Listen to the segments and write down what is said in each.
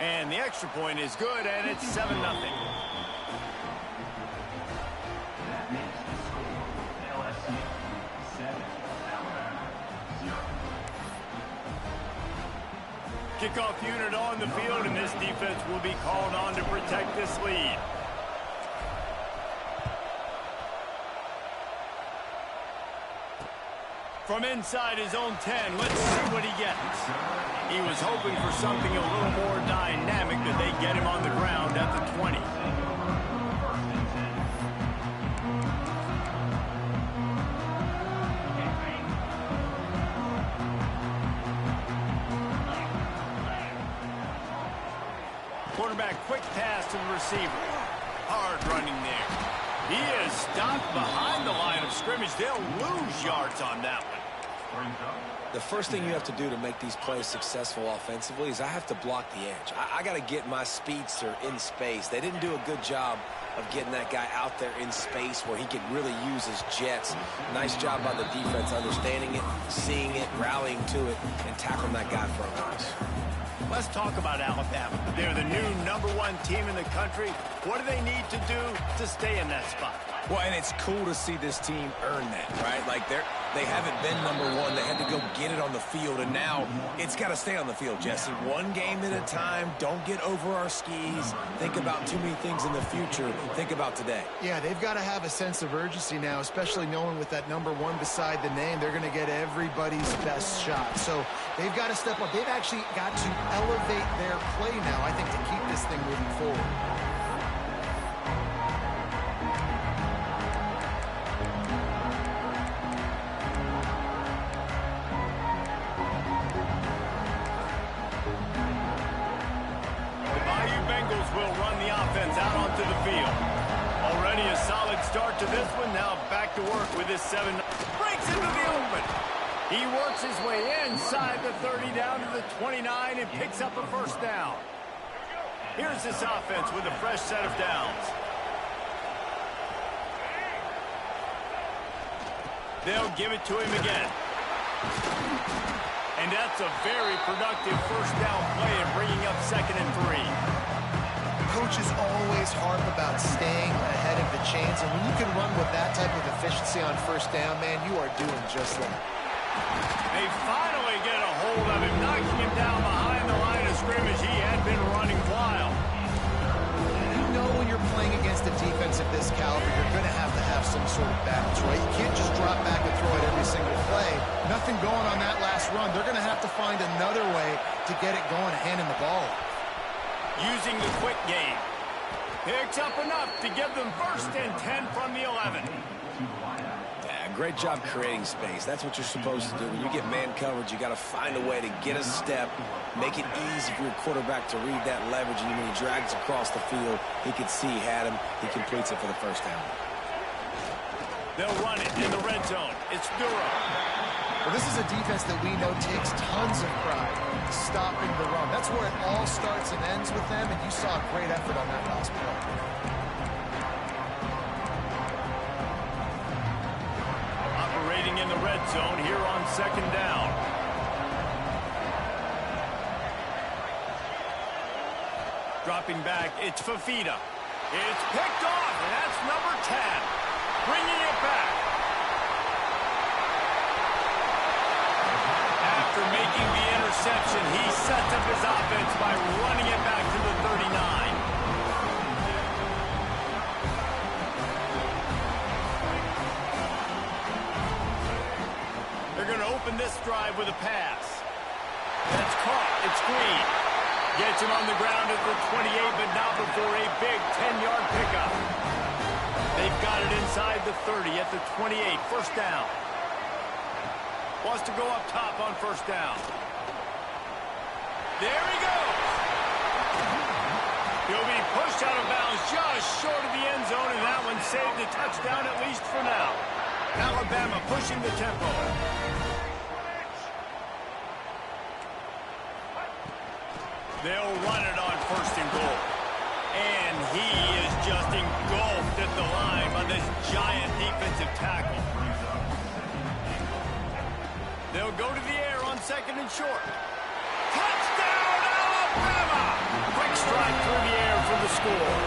And the extra point is good, and it's 7-0. Kickoff unit on the field, and this defense will be called on to protect this lead. From inside his own 10, let's see what he gets. He was hoping for something a little more dynamic, but they get him on the ground at the 20. Quarterback, quick pass to the receiver. Hard running there. He is stopped behind the line of scrimmage. They'll lose yards on that one. The first thing you have to do to make these plays successful offensively is I have to block the edge. I got to get my speedster in space. They didn't do a good job of getting that guy out there in space where he could really use his jets. Nice job by the defense understanding it, seeing it, rallying to it, and tackling that guy for a loss. Let's talk about Alabama. They're the new #1 team in the country. What do they need to do to stay in that spot? Well, and it's cool to see this team earn that, right? Like they haven't been #1. They had to go get it on the field, and now it's got to stay on the field, Jesse. One game at a time. Don't get over our skis. Think about too many things in the future. Think about today. Yeah, they've got to have a sense of urgency now, especially knowing with that #1 beside the name, they're going to get everybody's best shot. So they've got to step up. They've actually got to elevate their play now, I think, to keep this thing moving forward. Will run the offense out onto the field. Already a solid start to this one. Now back to work with his 7. Breaks into the open. He works his way inside the 30 down to the 29 and picks up a first down. Here's this offense with a fresh set of downs. They'll give it to him again. And that's a very productive first down play and bringing up 2nd and 3. Coaches always harp about staying ahead of the chains, and when you can run with that type of efficiency on first down, man, you are doing just that. They finally get a hold of him, knocking him down behind the line of scrimmage. He had been running wild. You know when you're playing against a defense of this caliber, you're going to have some sort of balance, right? You can't just drop back and throw it every single play. Nothing going on that last run. They're going to have to find another way to get it going, handing the ball. Using the quick game. Picks up enough to give them 1st and 10 from the 11. Yeah, great job creating space. That's what you're supposed to do. When you get man coverage, you got to find a way to get a step, make it easy for your quarterback to read that leverage, and when he drags across the field, he can see he had him. He completes it for the first down. They'll run it in the red zone. It's Durham. Well, this is a defense that we know takes tons of pride stopping the run. That's where it all starts and ends with them, and you saw a great effort on that last play. Operating in the red zone here on 2nd down. Dropping back, it's Fafita. It's picked off, and that's number 10. Bringing it back. After making the interception, he sets up his offense by running it back to the 39. They're going to open this drive with a pass. That's caught. It's Green. Gets him on the ground at the 28, but not before a big 10-yard pickup. They've got it inside the 30 at the 28. First down. Wants to go up top on first down. There he goes. He'll be pushed out of bounds just short of the end zone, and that one saved a touchdown at least for now. Alabama pushing the tempo. They'll run it on 1st and goal. And he is just engulfed at the line by this giant defensive tackle. They'll go to the air on 2nd and short. Touchdown, Alabama! score.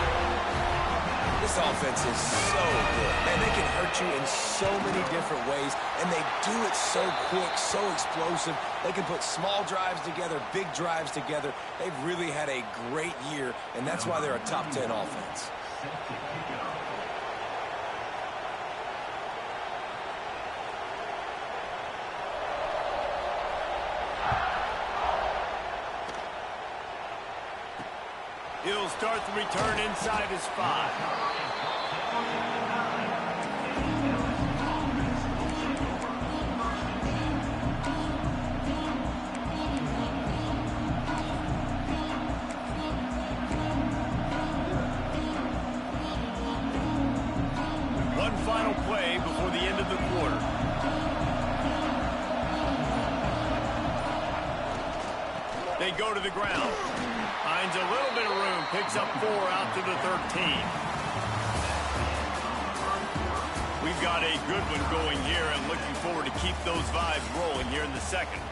This offense is so good. Man, they can hurt you in so many different ways, and they do it so quick, so explosive. They can put small drives together, big drives together. They've really had a great year, and that's why they're a top 10 offense. He'll start the return inside his 5. One final play before the end of the quarter. They go to the ground. Finds a little bit of room, picks up 4 out to the 13. We've got a good one going here and looking forward to keep those vibes rolling here in the second.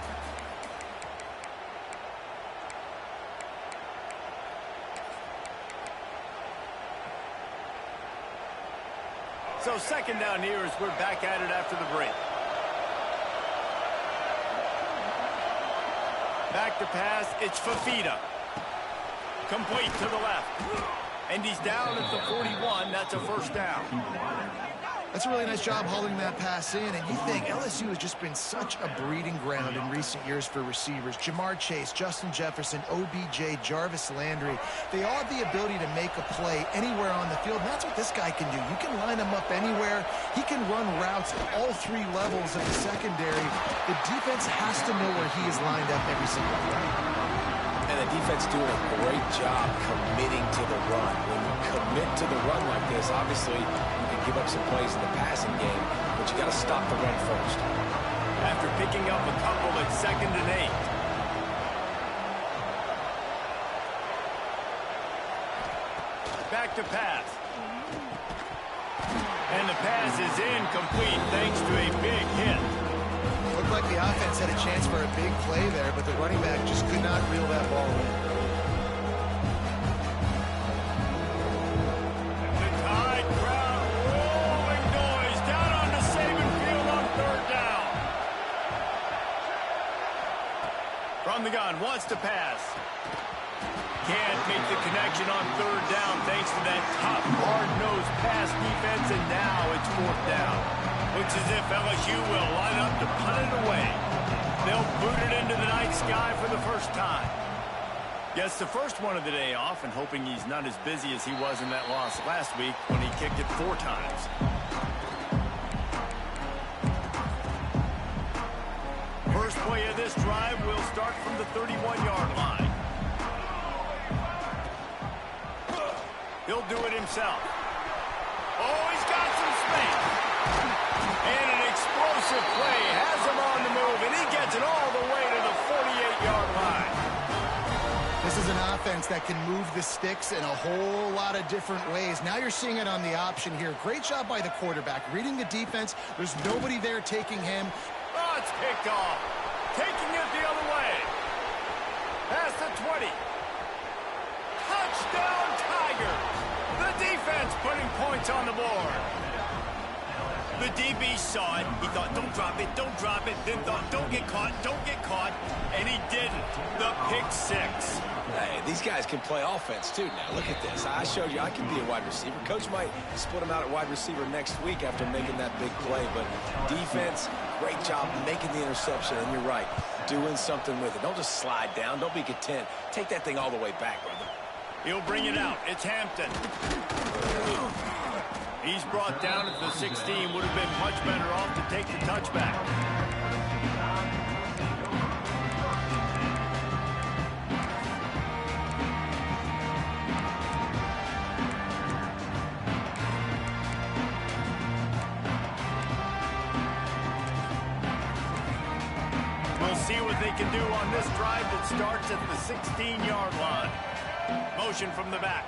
So second down here as we're back at it after the break. Back to pass, it's Fafita. Complete to the left. And he's down at the 41. That's a first down. That's a really nice job holding that pass in. And you think LSU has just been such a breeding ground in recent years for receivers. Jamar Chase, Justin Jefferson, OBJ, Jarvis Landry. They all have the ability to make a play anywhere on the field. And that's what this guy can do. You can line him up anywhere. He can run routes at all 3 levels of the secondary. The defense has to know where he is lined up every single play. And the defense doing a great job committing to the run. When you commit to the run like this, obviously you can give up some plays in the passing game, but you got to stop the run first. After picking up a couple at 2nd and 8. Back to pass. And the pass is incomplete thanks to a big hit. Looked like the offense had a chance for a big play there, but the running back just could not reel that ball in. The Tide crowd rolling noise down on the Saban field on 3rd down. From the gun, wants to pass. Can't make the connection on 3rd down thanks to that tough, hard-nosed pass defense, and now it's 4th down. Looks as if LSU will line up to punt it away. They'll boot it into the night sky for the first time. Gets the first one of the day off and hoping he's not as busy as he was in that loss last week when he kicked it 4 times. First play of this drive will start from the 31-yard line. He'll do it himself. Oh, he's got some space. And an explosive play has him on the move, and he gets it all the way to the 48-yard line. This is an offense that can move the sticks in a whole lot of different ways. Now you're seeing it on the option here. Great job by the quarterback. Reading the defense, there's nobody there taking him. Oh, it's picked off. Taking it the other way. Past the 20. Touchdown, Tigers. The defense putting points on the board. The DB saw it. He thought, don't drop it, don't drop it. Then thought, don't get caught, and he didn't. The pick 6. Hey, these guys can play offense, too, now. Look at this. I showed you I can be a wide receiver. Coach might split him out at wide receiver next week after making that big play. But defense, great job making the interception. And you're right, doing something with it. Don't just slide down. Don't be content. Take that thing all the way back, brother. He'll bring it out. It's Hampton. He's brought down at the 16. Would have been much better off to take the touchback. We'll see what they can do on this drive that starts at the 16-yard line. Motion from the back.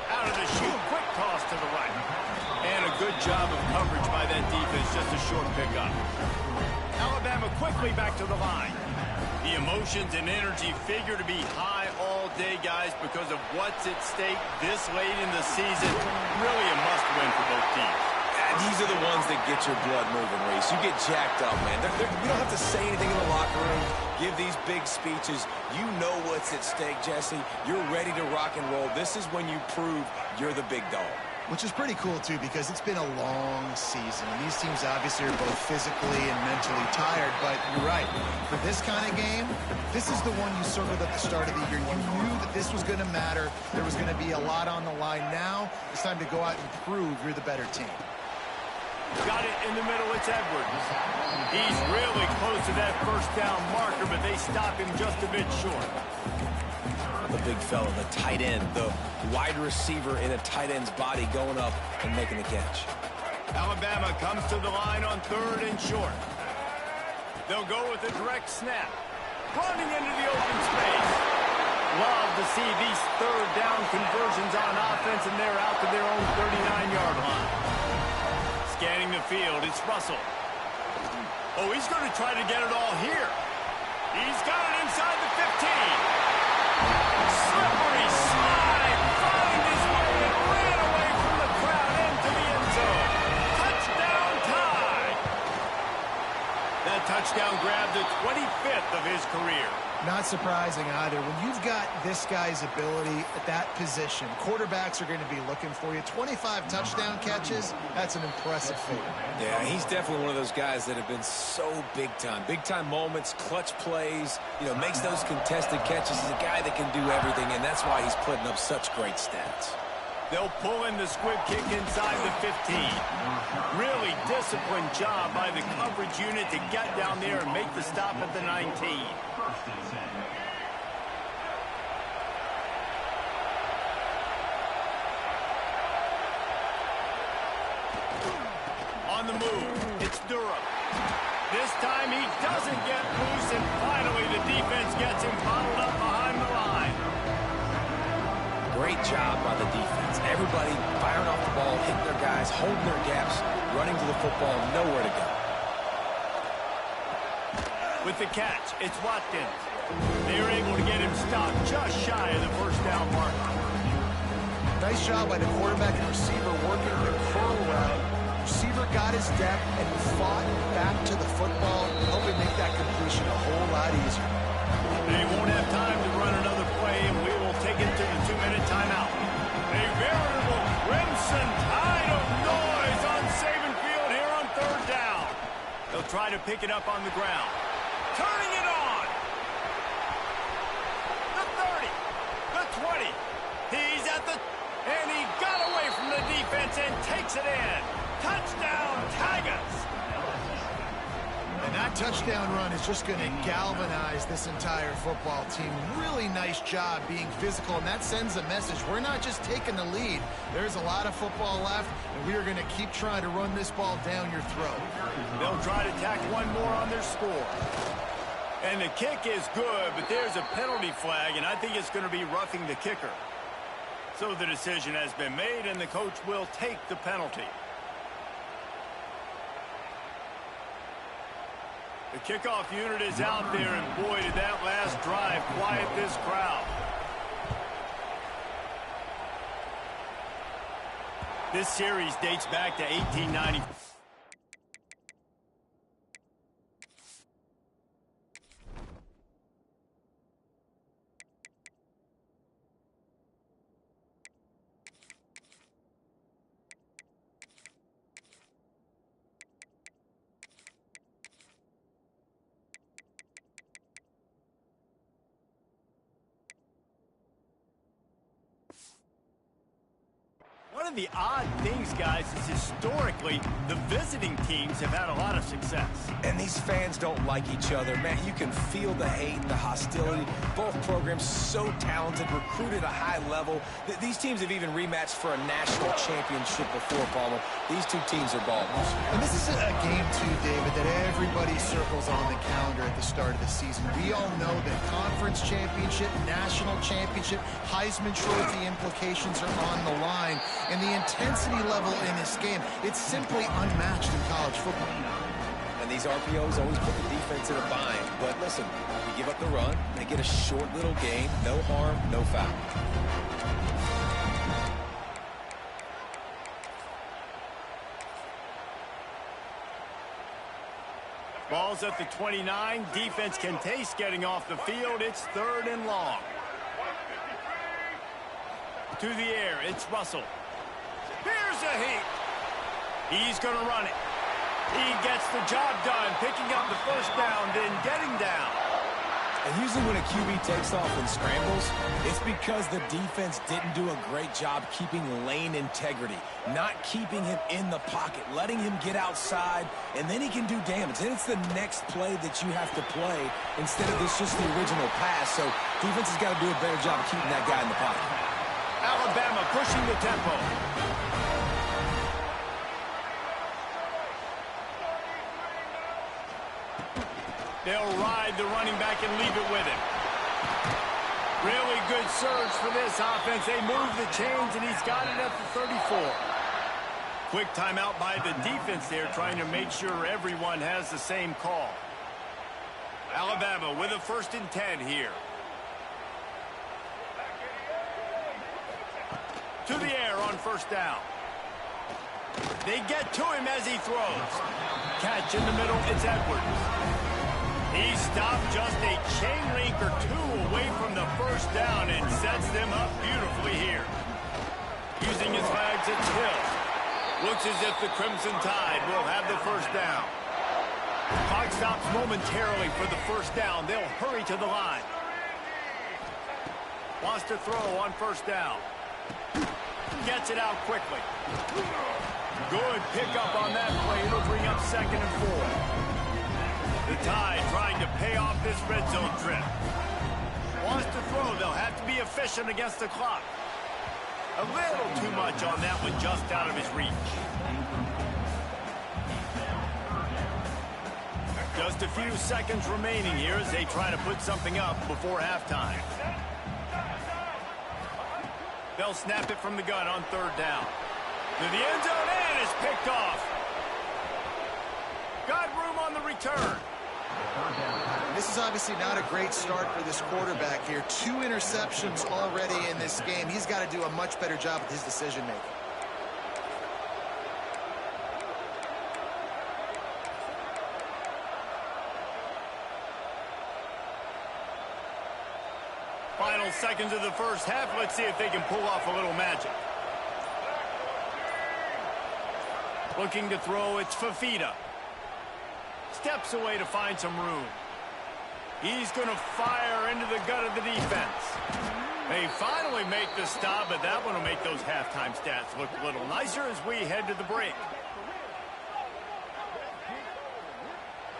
Out of the chute, quick toss to the right. And a good job of coverage by that defense, just a short pickup. Alabama quickly back to the line. The emotions and energy figure to be high all day, guys, because of what's at stake this late in the season. Really a must-win for both teams. These are the ones that get your blood moving, Reese. You get jacked up, man. You don't have to say anything in the locker room, give these big speeches. You know what's at stake, Jesse. You're ready to rock and roll. This is when you prove you're the big dog. Which is pretty cool, too, because it's been a long season. And these teams obviously are both physically and mentally tired. But you're right. For this kind of game, this is the one you circled at the start of the year. You knew that this was going to matter. There was going to be a lot on the line. Now it's time to go out and prove you're the better team. Got it in the middle. It's Edwards. He's really close to that first down marker, but they stop him just a bit short. The big fella, the tight end, the wide receiver in a tight end's body going up and making the catch. Alabama comes to the line on 3rd and short. They'll go with a direct snap. Running into the open space. Love to see these 3rd down conversions on offense, and they're out to their own 39-yard line. Scanning the field, it's Russell. Oh, he's going to try to get it all here. He's got it inside the 15. Slippery slide, find his way and ran away from the crowd into the end zone. Touchdown tie. That touchdown grabbed the 25th of his career. Not surprising either. When you've got this guy's ability at that position, quarterbacks are going to be looking for you. 25 touchdown catches, that's an impressive figure. Yeah, he's definitely one of those guys that have been so big time. Big time moments, clutch plays, makes those contested catches. He's a guy that can do everything, and that's why he's putting up such great stats. They'll pull in the squib kick inside the 15. Really disciplined job by the coverage unit to get down there and make the stop at the 19. On the move, it's Durham. This time he doesn't get loose, and finally the defense gets him bottled up behind the line. Great job by the defense. Everybody firing off the ball, hitting their guys, holding their gaps, running to the football, nowhere to go. With the catch, it's Watkins. They're able to get him stopped just shy of the first down marker. Nice job by the quarterback and receiver working the curl route. Receiver got his depth and fought back to the football, helping make that completion a whole lot easier. They won't have time to run another play, and we will take it to the 2-minute timeout. A veritable crimson tide of noise on Saban Field here on 3rd down. They'll try to pick it up on the ground. Turning it on. The 30. The 20. He's at the... And he got away from the defense and takes it in. Touchdown, Tigers. And that touchdown run is just going to galvanize this entire football team. Really nice job being physical, and that sends a message. We're not just taking the lead. There's a lot of football left, and we are going to keep trying to run this ball down your throat. They'll try to tack one more on their score. And the kick is good, but there's a penalty flag, and I think it's going to be roughing the kicker. So the decision has been made, and the coach will take the penalty. The kickoff unit is out there, and boy, did that last drive quiet this crowd. This series dates back to 1890. One of the odd things, guys, is historically the visiting teams have had a lot of success. And these fans don't like each other. Man, you can feel the hate, the hostility. Both programs so talented, recruited at a high level. These teams have even rematched for a national championship before, Palmer. These two teams are ballers. And this is a game, too, David, that everybody circles on the calendar at the start of the season. We all know that conference championship, national championship, Heisman Trophy implications are on the line. And the intensity level in this game, it's simply unmatched in college football. And the these RPOs always put the defense in a bind. But listen, you give up the run, they get a short little gain, no harm, no foul. Ball's at the 29. Defense can taste getting off the field. It's 3rd and long. To the air, it's Russell. Here's a heat. He's going to run it. He gets the job done, picking up the first down, then getting down. And usually when a QB takes off and scrambles, it's because the defense didn't do a great job keeping lane integrity, not keeping him in the pocket, letting him get outside, and then he can do damage. Then it's the next play that you have to play instead of this just the original pass. So defense has got to do a better job of keeping that guy in the pocket. Alabama pushing the tempo. They'll ride the running back and leave it with him. Really good surge for this offense. They move the chains, and he's got it at the 34. Quick timeout by the defense there, trying to make sure everyone has the same call. Alabama with a 1st and 10 here. To the air on 1st down. They get to him as he throws. Catch in the middle, it's Edwards. He stopped just a chain link or 2 away from the 1st down and sets them up beautifully here. Using his legs, it's Hill. Looks as if the Crimson Tide will have the 1st down. Clock stops momentarily for the 1st down. They'll hurry to the line. Wants to throw on 1st down. Gets it out quickly. Good pickup on that play. It'll bring up 2nd and 4. The Tide trying to pay off this red zone trip. Wants to throw. They'll have to be efficient against the clock. A little too much on that one, just out of his reach. Just a few seconds remaining here as they try to put something up before halftime. They'll snap it from the gun on 3rd down. To the end zone, and it's picked off. Got room on the return. This is obviously not a great start for this quarterback here. 2 interceptions already in this game. He's got to do a much better job with his decision-making. Final seconds of the 1st half. Let's see if they can pull off a little magic. Looking to throw, it's Fafita. Steps away to find some room. He's going to fire into the gut of the defense. They finally make the stop, but that one will make those halftime stats look a little nicer as we head to the break.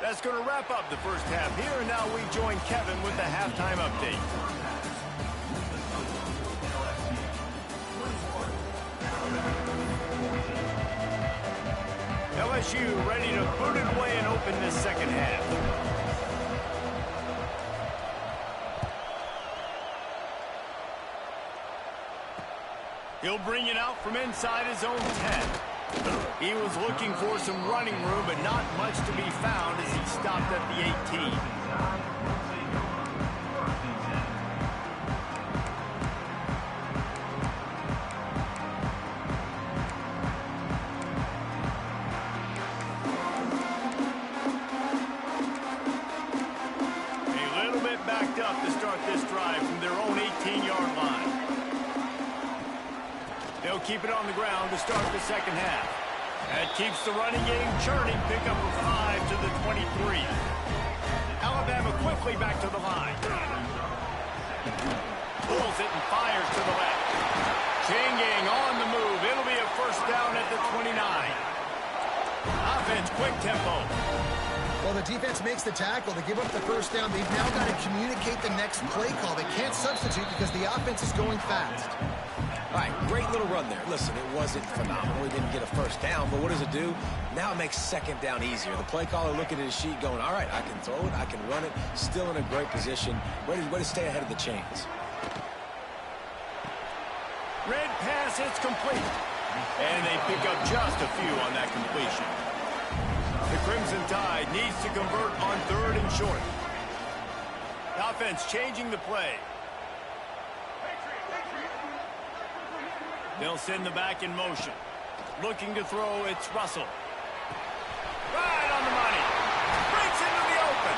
That's going to wrap up the 1st half here, and now we join Kevin with the halftime update. LSU ready to boot it away and open this 2nd half. He'll bring it out from inside his own 10. He was looking for some running room, but not much to be found as he stopped at the 18. Keep it on the ground to start the 2nd half. That keeps the running game churning. Pick up a 5 to the 23. Alabama quickly back to the line. Pulls it and fires to the left. Changing on the move. It'll be a 1st down at the 29. Offense, quick tempo. Well, the defense makes the tackle. They give up the 1st down. They've now got to communicate the next play call. They can't substitute because the offense is going fast. All right, great little run there. Listen, it wasn't phenomenal. He didn't get a 1st down, but what does it do? Now it makes 2nd down easier. The play caller looking at his sheet going, all right, I can throw it, I can run it, still in a great position, ready to stay ahead of the chains. Red pass, it's complete. And they pick up just a few on that completion. The Crimson Tide needs to convert on 3rd and short. The offense changing the play. They'll send the back in motion. Looking to throw, it's Russell. Right on the money. Breaks into the open.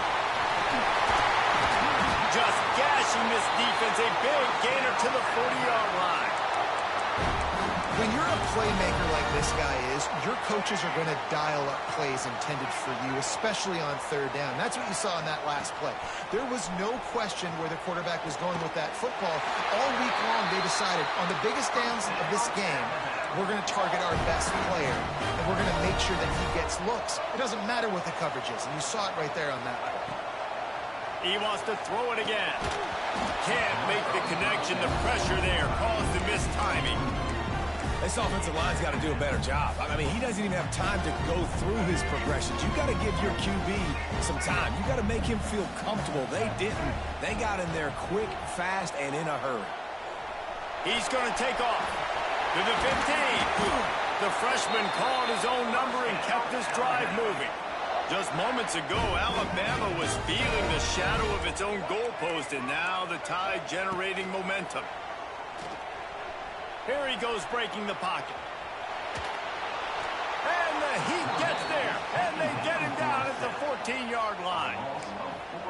Just gashing this defense. A big gainer to the 40-yard line. When you're a playmaker like this guy is, your coaches are going to dial up plays intended for you, especially on 3rd down. That's what you saw in that last play. There was no question where the quarterback was going with that football. All week long, they decided on the biggest downs of this game, we're going to target our best player, and we're going to make sure that he gets looks. It doesn't matter what the coverage is, and you saw it right there on that play. He wants to throw it again. Can't make the connection. The pressure there caused the missed timing. This offensive line's got to do a better job. I mean, he doesn't even have time to go through his progressions. You got to give your QB some time. You got to make him feel comfortable. They didn't. They got in there quick, fast, and in a hurry. He's going to take off to the 15. The freshman called his own number and kept this drive moving. Just moments ago, Alabama was feeling the shadow of its own goalpost, and now the Tide generating momentum. Here he goes, breaking the pocket. And the Heat gets there, and they get him down at the 14-yard line.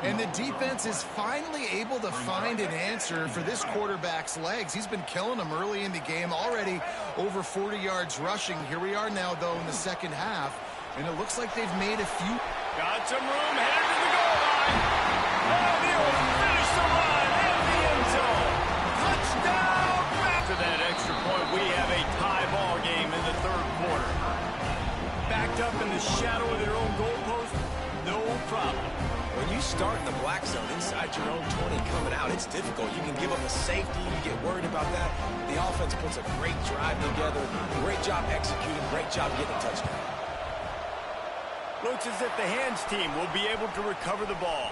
And the defense is finally able to find an answer for this quarterback's legs. He's been killing them early in the game, already over 40 yards rushing. Here we are now, though, in the second half, and it looks like they've made a few. Got some room, headed to the goal line. And he'll finish the run in the end zone. Touchdown! To that extra point, we have a tie ball game in the 3rd quarter. Backed up in the shadow of their own goalpost, no problem. When you start in the black zone inside your own 20 coming out, it's difficult. You can give up a safety. You get worried about that. The offense puts a great drive together. Great job executing. Great job getting a touchdown. Looks as if the hands team will be able to recover the ball.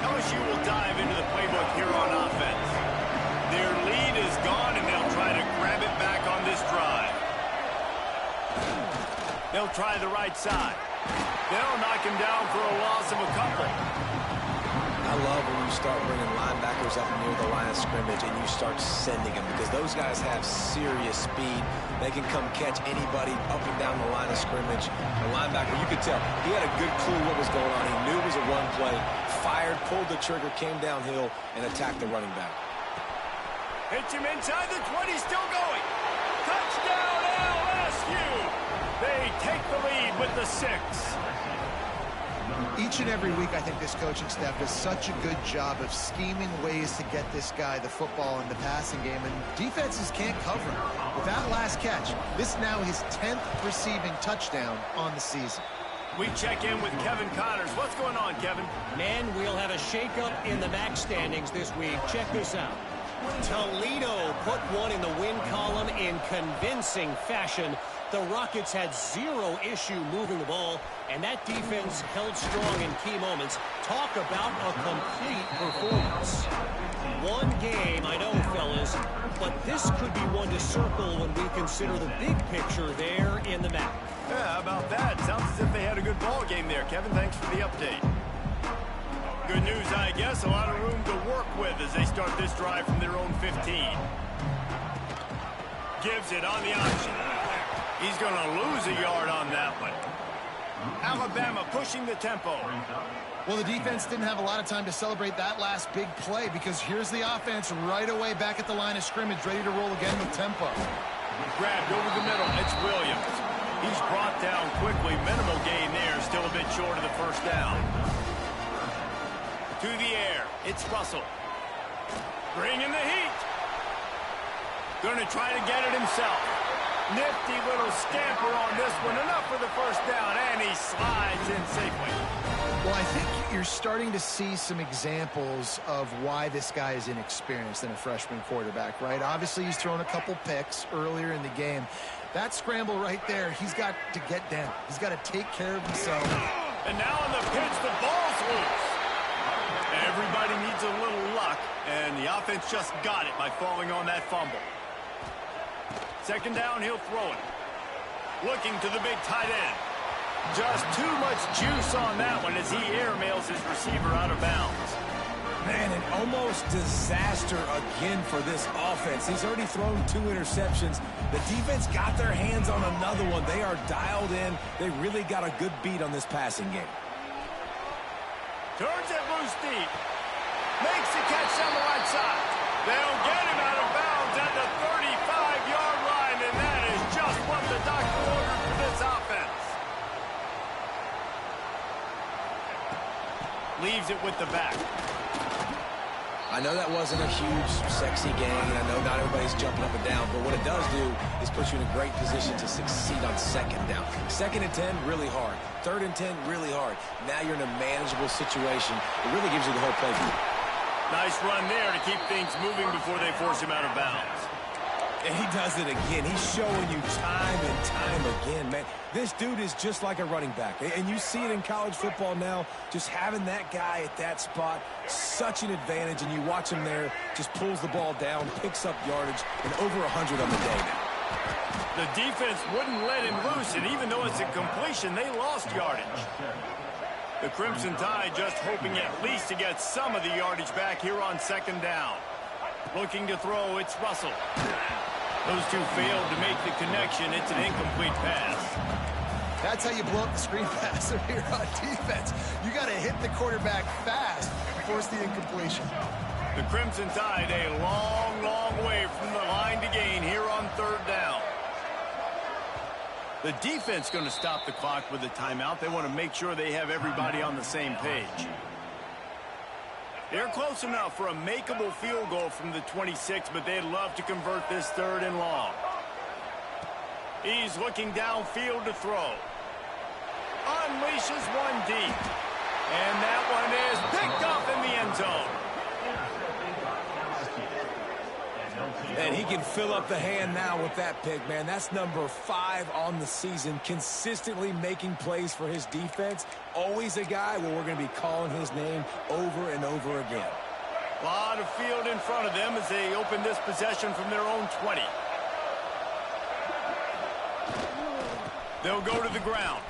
LSU will dive into the playbook here on offense. Their lead is gone, and they'll try to grab it back on this drive. They'll try the right side. They'll knock him down for a loss of a couple. I love when you start bringing linebackers up near the line of scrimmage and you start sending them, because those guys have serious speed. They can come catch anybody up and down the line of scrimmage. The linebacker, you could tell, he had a good clue what was going on. He knew it was a run play, fired, pulled the trigger, came downhill, and attacked the running back. Hits him inside the 20, still going. Touchdown, LSU! They take the lead with the 6. Each and every week, I think this coaching staff does such a good job of scheming ways to get this guy the football in the passing game, and defenses can't cover him. With that last catch, this now his 10th receiving touchdown on the season. We check in with Kevin Connors. What's going on, Kevin? Men, we'll have a shakeup in the MAC standings this week. Check this out. Toledo put one in the win column in convincing fashion. The Rockets had zero issue moving the ball, and that defense held strong in key moments. Talk about a complete performance. One game, I know, fellas, but this could be one to circle when we consider the big picture there in the MAC. Yeah, how about that? Sounds as if they had a good ball game there, Kevin. Thanks for the update. Good news, I guess. A lot of room to work with as they start this drive from their own 15. Gives it on the option. He's going to lose a yard on that one. Alabama pushing the tempo. Well, the defense didn't have a lot of time to celebrate that last big play, because here's the offense right away back at the line of scrimmage, ready to roll again with tempo. Grabbed over the middle. It's Williams. He's brought down quickly. Minimal gain there. Still a bit short of the first down. To the air. It's Russell. Bringing the heat. Going to try to get it himself. Nifty little scamper on this one. Enough for the first down, and he slides in safely. Well, I think you're starting to see some examples of why this guy is inexperienced in a freshman quarterback, right? Obviously, he's thrown a couple picks earlier in the game. That scramble right there, he's got to get down. He's got to take care of himself. And now on the pitch, the ball's loose. Everybody needs a little luck, and the offense just got it by falling on that fumble. Second down, he'll throw it. Looking to the big tight end. Just too much juice on that one as he airmails his receiver out of bounds. Man, an almost disaster again for this offense. He's already thrown 2 interceptions. The defense got their hands on another one. They are dialed in. They really got a good beat on this passing game. Turns it loose deep. Makes the catch on the right side. They'll get him out of bounds at the 35-yard line, and that is just what the doctor ordered for this offense. Leaves it with the back. I know that wasn't a huge, sexy game, and I know not everybody's jumping up and down, but what it does do is put you in a great position to succeed on second down. 2nd and 10, really hard. 3rd and 10, really hard. Now you're in a manageable situation. It really gives you the whole playbook. Nice run there to keep things moving before they force him out of bounds. And he does it again. He's showing you time and time again, man. This dude is just like a running back. And you see it in college football now. Just having that guy at that spot, such an advantage. And you watch him there, just pulls the ball down, picks up yardage, and over 100 on the day now. The defense wouldn't let him loose, and even though it's a completion, they lost yardage. The Crimson Tide just hoping at least to get some of the yardage back here on second down. Looking to throw, it's Russell. Those two failed to make the connection. It's an incomplete pass. That's how you blow up the screen pass here on defense. You got to hit the quarterback fast and force the incompletion. The Crimson Tide a long, long way from the line to gain here on 3rd down. The defense going to stop the clock with a timeout. They want to make sure they have everybody on the same page. They're close enough for a makeable field goal from the 26, but they'd love to convert this 3rd and long. He's looking downfield to throw. Unleashes one deep. And that one is picked up in the end zone. And he can fill up the hand now with that pick, man. That's number 5 on the season, consistently making plays for his defense. Always a guy where we're going to be calling his name over and over again. A lot of field in front of them as they open this possession from their own 20. They'll go to the ground.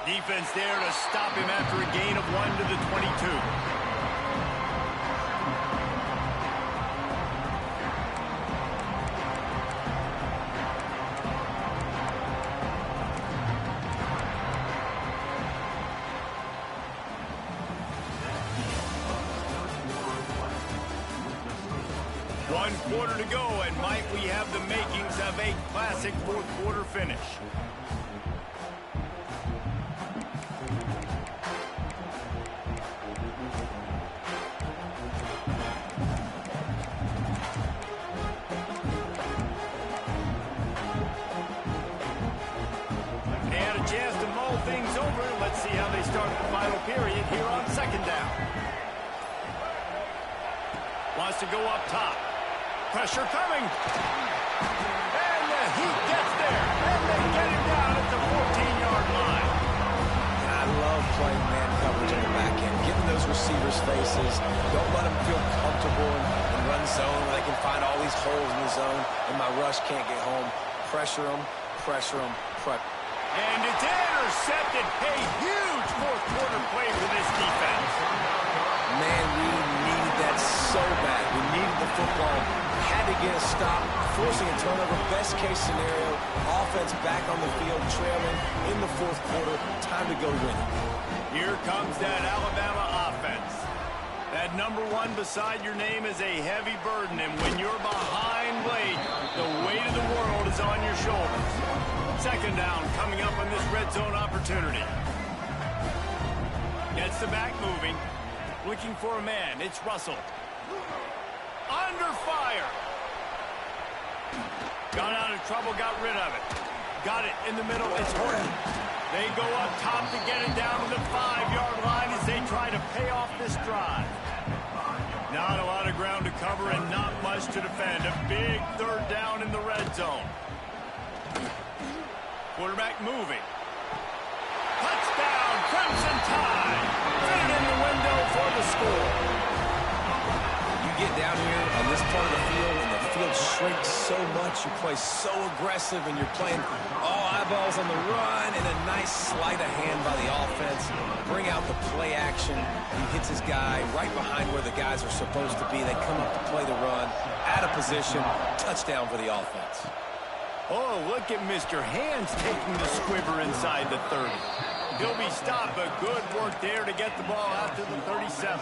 Defense there to stop him after a gain of 1 to the 22. One quarter to go, and might we have the makings of a classic 4th quarter finish. They had a chance to mull things over. Let's see how they start the final period here on 2nd down. Wants to go up top. Pressure coming. And the Heat gets there. And they get him down at the 14-yard line. And I love playing man coverage on the back end. Getting those receivers' faces. Don't let them feel comfortable and run zone where they can find all these holes in the zone and my rush can't get home. Pressure them, pressure them, pressure. And it's intercepted. A huge 4th quarter play for this defense. Man, we needed that so bad. We needed the football. Had to get a stop, forcing a turnover. Best case scenario, offense back on the field, trailing in the 4th quarter. Time to go win it. Here comes that Alabama offense. That number 1 beside your name is a heavy burden, and when you're behind late, the weight of the world is on your shoulders. 2nd down coming up on this red zone opportunity. Gets the back moving. Looking for a man. It's Russell. Under fire. Got out of trouble, got rid of it. Got it in the middle. It's Horton. They go up top to get it down to the 5-yard line. to defend. A big third down in the red zone. Quarterback moving. Touchdown, Crimson Tide. Fit it in the window for the score. You get down here on this part of the field, and the field shrinks so much. You play so aggressive, and you're playing all eyeballs on the run, and a nice sleight of hand by the offense. Bring out the play action. He hits his guy right behind where the guys are supposed to be. They come up to play the run, out of position, touchdown for the offense. Oh, look at Mr. Hands taking the squibber inside the 30. He'll be stopped, but good work there to get the ball out to the 37.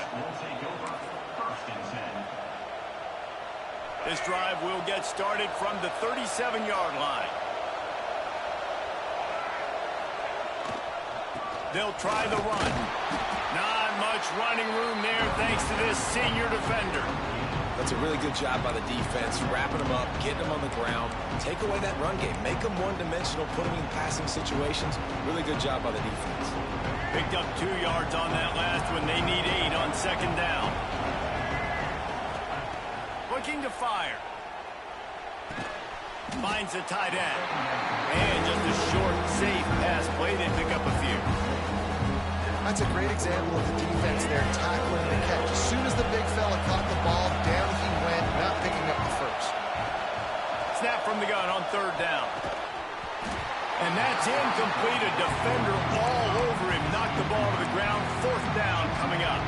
This drive will get started from the 37-yard line. They'll try the run. Not much running room there thanks to this senior defender. That's a really good job by the defense, wrapping them up, getting them on the ground. Take away that run game. Make them one-dimensional, put them in passing situations. Really good job by the defense. Picked up 2 yards on that last one. They need 8 on second down. Looking to fire. Finds a tight end. And just a short, safe pass play. They pick up a few. That's a great example of the defense there, tackling the catch. As soon as the big fella caught the ball, down he went, not picking up the first. Snap from the gun on third down. And that's incomplete. A defender all over him. Knocked the ball to the ground. Fourth down coming up.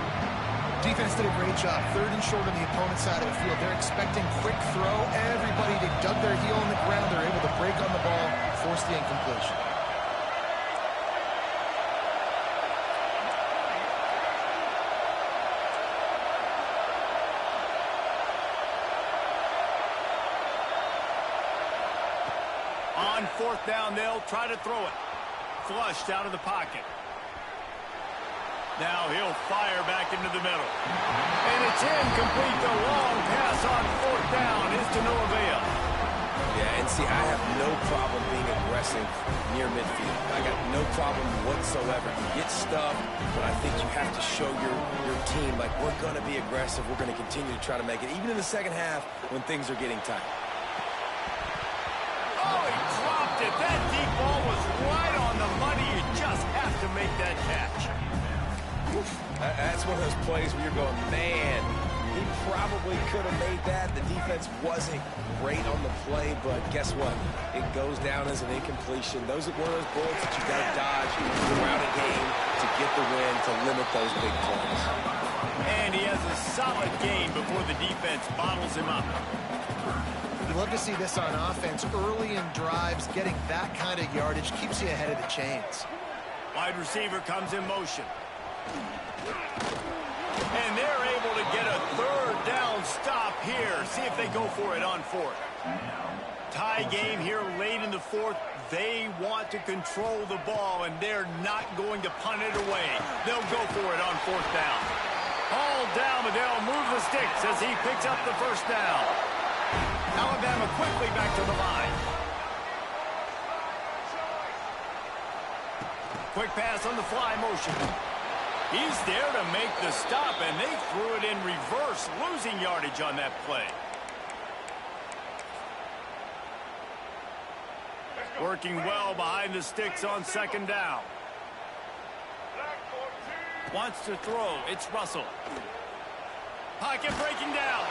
Defense did a great job. Third and short on the opponent's side of the field. They're expecting quick throw. Everybody, they dug their heel on the ground. They're able to break on the ball, force the incompletion. On fourth down, they'll try to throw it. Flushed out of the pocket. Now he'll fire back into the middle. And it's incomplete. The long pass on fourth down is to no avail. Yeah, and see, I have no problem being aggressive near midfield. I got no problem whatsoever. You get stuffed, but I think you have to show your team, like, we're going to be aggressive. We're going to continue to try to make it, even in the second half when things are getting tight. Oh, he dropped it. That deep ball was right on the money. You just have to make that catch. That's one of those plays where you're going, man, he probably could have made that. The defense wasn't great on the play, but guess what? It goes down as an incompletion. Those are one of those bullets that you got to dodge throughout a game to get the win, to limit those big plays. And he has a solid game before the defense bottles him up. You love to see this on offense. Early in drives, getting that kind of yardage keeps you ahead of the chains. Wide receiver comes in motion. And they're able to get a third down stop here. See if they go for it on fourth. Tie game here late in the fourth. They want to control the ball, and they're not going to punt it away. They'll go for it on fourth down. Hauled down, but they'll move the sticks as he picks up the first down. Alabama quickly back to the line. Quick pass on the fly motion. He's there to make the stop, and they threw it in reverse, losing yardage on that play. Working well behind the sticks on second down. Wants to throw. It's Russell. Pocket breaking down.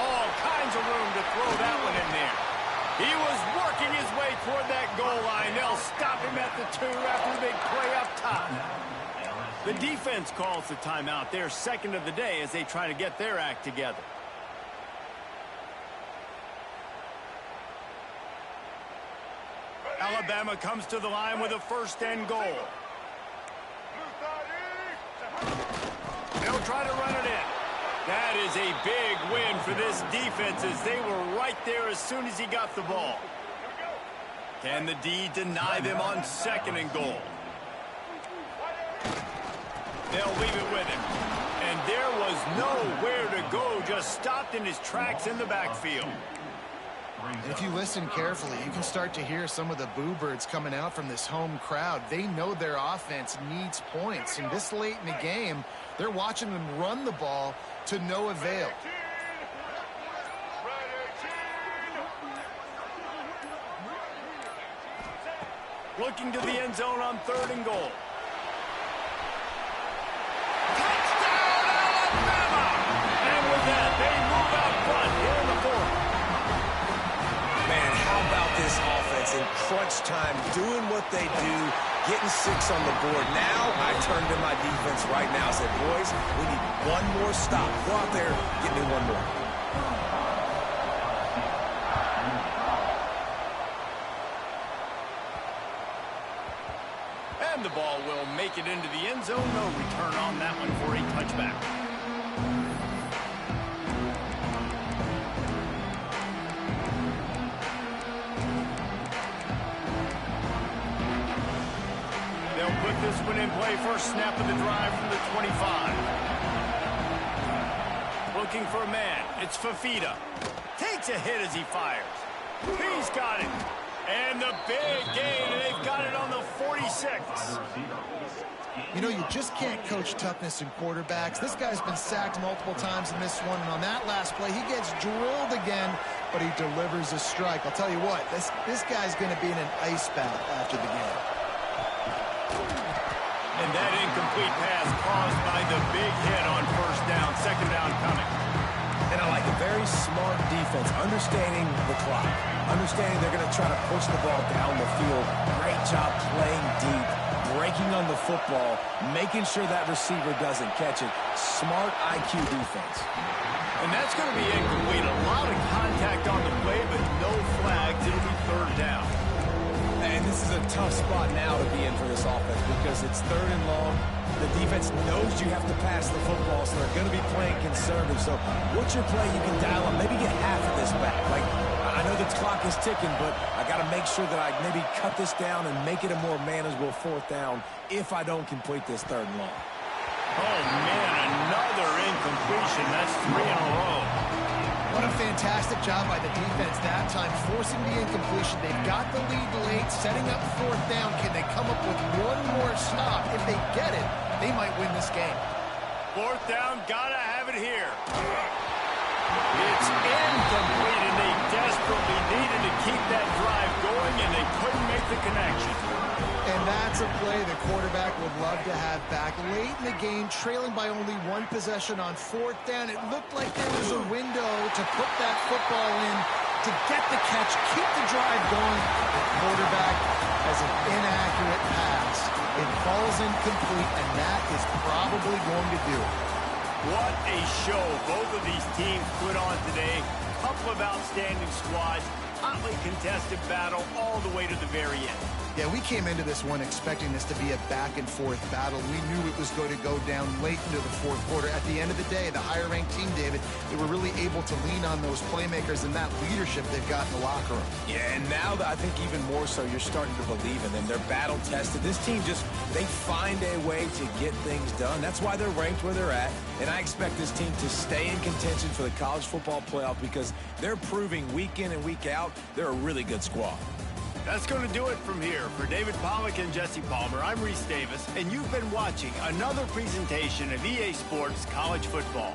All kinds of room to throw that one in there. He was working his way toward that goal line. They'll stop him at the 2 after the big play up top. The defense calls the timeout. They're second of the day as they try to get their act together. Alabama comes to the line with a first and goal. They'll try to run it in. That is a big win for this defense as they were right there as soon as he got the ball. Can the D deny them on second and goal? They'll leave it with him. And there was nowhere to go, just stopped in his tracks in the backfield. If you listen carefully, you can start to hear some of the boo birds coming out from this home crowd. They know their offense needs points, and this late in the game, they're watching them run the ball to no avail. Looking to the end zone on 3rd and goal. And with that, they move out front here in the 4th. Man, how about this offense in crunch time, doing what they do, getting 6 on the board. Now I turn to my defense right now and said, boys, we need one more stop. Go out there, get me one more. And the ball will make it into the end zone. No return on that one for a touchback. They'll put this one in play. First snap of the drive from the 25. Looking for a man. It's Fafita. Takes a hit as he fires. He's got it. And the big gain, and they've got it on the 46. You know, you just can't coach toughness in quarterbacks. This guy's been sacked multiple times in this one, and on that last play, he gets drilled again, but he delivers a strike. I'll tell you what, this guy's going to be in an ice bath after the game. And that incomplete pass caused by the big hit on 1st down. 2nd down coming. And I like a very smart defense, understanding the clock, understanding they're going to try to push the ball down the field. Great job playing deep, breaking on the football, making sure that receiver doesn't catch it. Smart IQ defense. And that's going to be incomplete. A lot of contact on the play, but no flags. It'll be 3rd down. And this is a tough spot now to be in for this offense because it's 3rd and long. The defense knows you have to pass the football, so they're going to be playing conservative. So what's your play you can dial up? Maybe get half of this back. Like, I know the clock is ticking, but I got to make sure that I maybe cut this down and make it a more manageable 4th down if I don't complete this 3rd and long. Oh, man, another incompletion. That's 3 in a row. What a fantastic job by the defense that time, forcing the incompletion. They've got the lead late, setting up 4th down. Can they come up with one more stop? If they get it, they might win this game. 4th down, gotta have it here. It's incomplete, and they desperately needed to keep that drive going, and they couldn't make the connection. And that's a play the quarterback would love to have back. Late in the game, trailing by only 1 possession on 4th down, it looked like there was a window to put that football in, to get the catch, keep the drive going. The quarterback has an inaccurate pass. It falls incomplete, and that is probably going to do it. What a show both of these teams put on today. Couple of outstanding squads. Hotly contested battle all the way to the very end. Yeah, we came into this one expecting this to be a back-and-forth battle. We knew it was going to go down late into the 4th quarter. At the end of the day, the higher-ranked team, David, they were really able to lean on those playmakers and that leadership they've got in the locker room. Yeah, and now I think even more so, you're starting to believe in them. They're battle-tested. This team they find a way to get things done. That's why they're ranked where they're at. And I expect this team to stay in contention for the college football playoff because they're proving week in and week out they're a really good squad. That's going to do it from here. For David Pollack and Jesse Palmer, I'm Reese Davis, and you've been watching another presentation of EA Sports College Football.